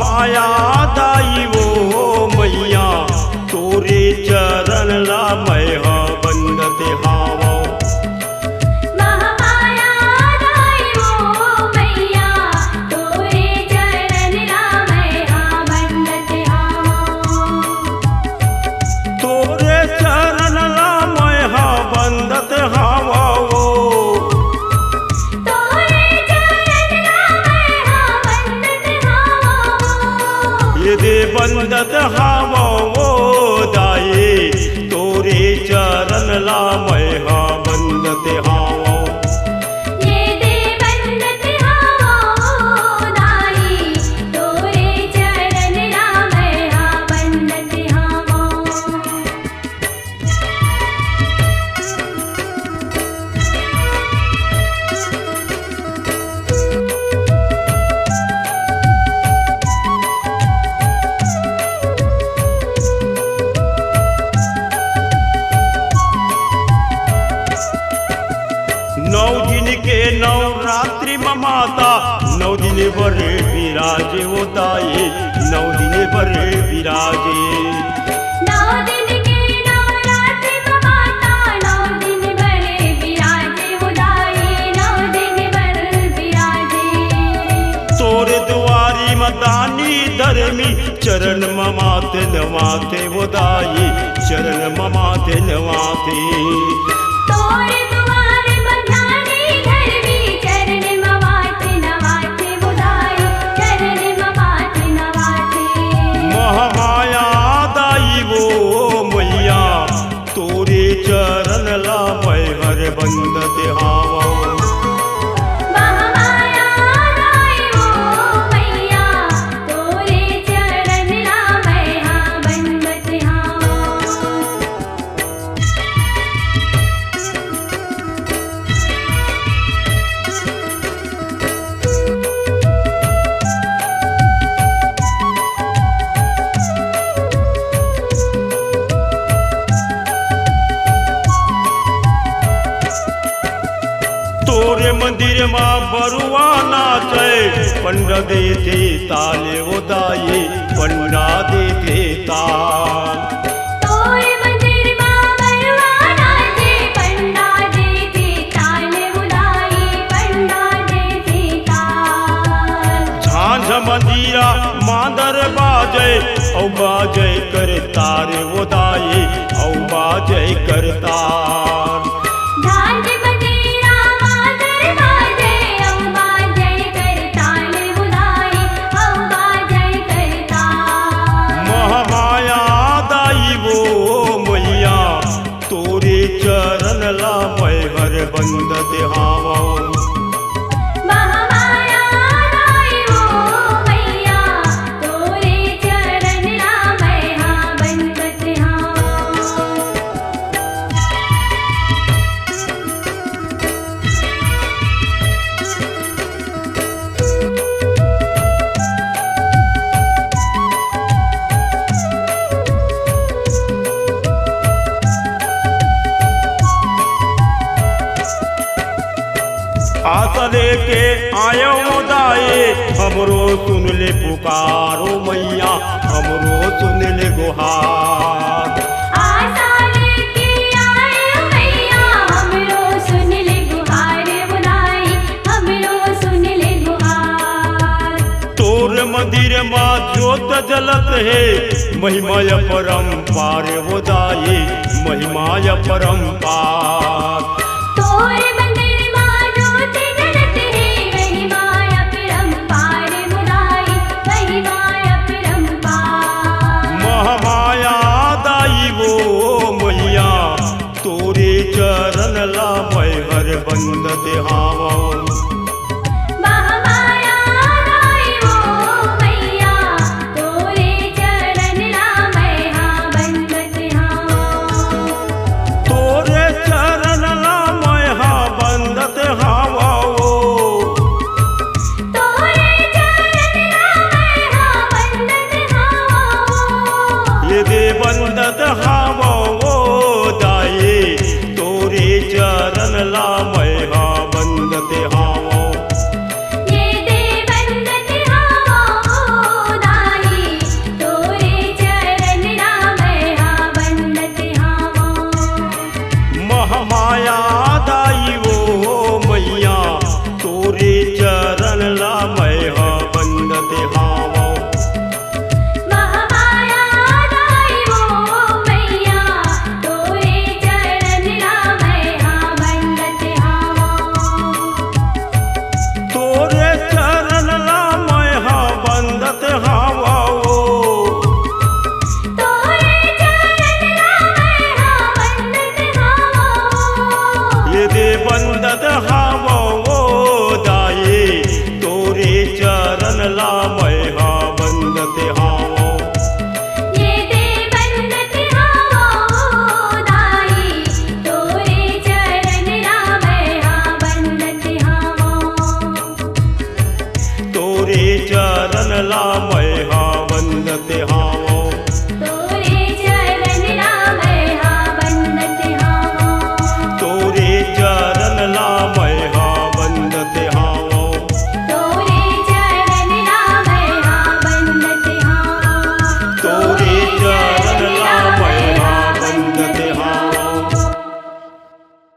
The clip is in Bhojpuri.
महामाया दाई वो मैया तोरे चरण ला मैं बंदत हावो। महामाया दाई वो मैया तोरे चरण ला मैं बंदत हावो। तोरे चरण ला मैं बंदत हावो। दे बंदत हावो दाई तोरे चरण ला मैं बंदत हावो। ये दे बंदत हावो दाई तोरे चरण ला मैं बंदत हावो। नौ दिन के नवरात्रि माता 9 दिन बड़े विराजे वो दाई 9 दिन बड़े विराजे। 9 दिन के नवरात्रि माता 9 दिन बड़े विराजे वो दाई 9 दिन बड़े विराजे। तोरे द्वारी मदानी धर्मी चरण ममाते नवाते वो दाई चरण ममाते नवाते। तोरे द्वारे मदानी धर्मी चरण ममाते नवाते वो दाई चरण ममाते नवाते। महामाया दाई वो मैया तोरे चरण ला मैं हर बंदत हावो। महामाया दाई वो मैया तोरे चरण ला मैं बंदत हावो। तोरे मंदिर मां बरुआ नाचे पंडा देते ताले वो दाई पंडा देते ताल। तोरे मंदिर मां बरुआ नाचे पंडा देते ताल वो दाई पंडा देते ताल। झांझ मंदिरा मांदर बाजे औ बाजे कर तार वो दाई औ बाजे कर तार। झांझ मंदिरा मांदर बाजे औ बाजे कर ताल वो दाई औ बाजे कर ताल। महामाया दाई वो मैया तोरे चरण ला मैं हर बंदत हावो। महामाया दाई वो मैया तोरे चरण ला मैं बंदत हावो। आशा लेके आयो दाए हमरो सुन ले पुकारो मैया हमरो सुन ले गुहार। आशा लेके आए मैया हमरो सुन ले गुहार वो दाई हमरो सुन ले गुहार। तोर मंदिर मां ज्योत जलत है महिमाय परम्पार वो दाई महिमाय परम्पार। तोरे मंदिर मां ज्योत जलत है महिमाय परम्पार वो दाई महिमाय परम्पार। महामाया दाई वो मैया तोरे चरण ला मैं हर बंदत हावो।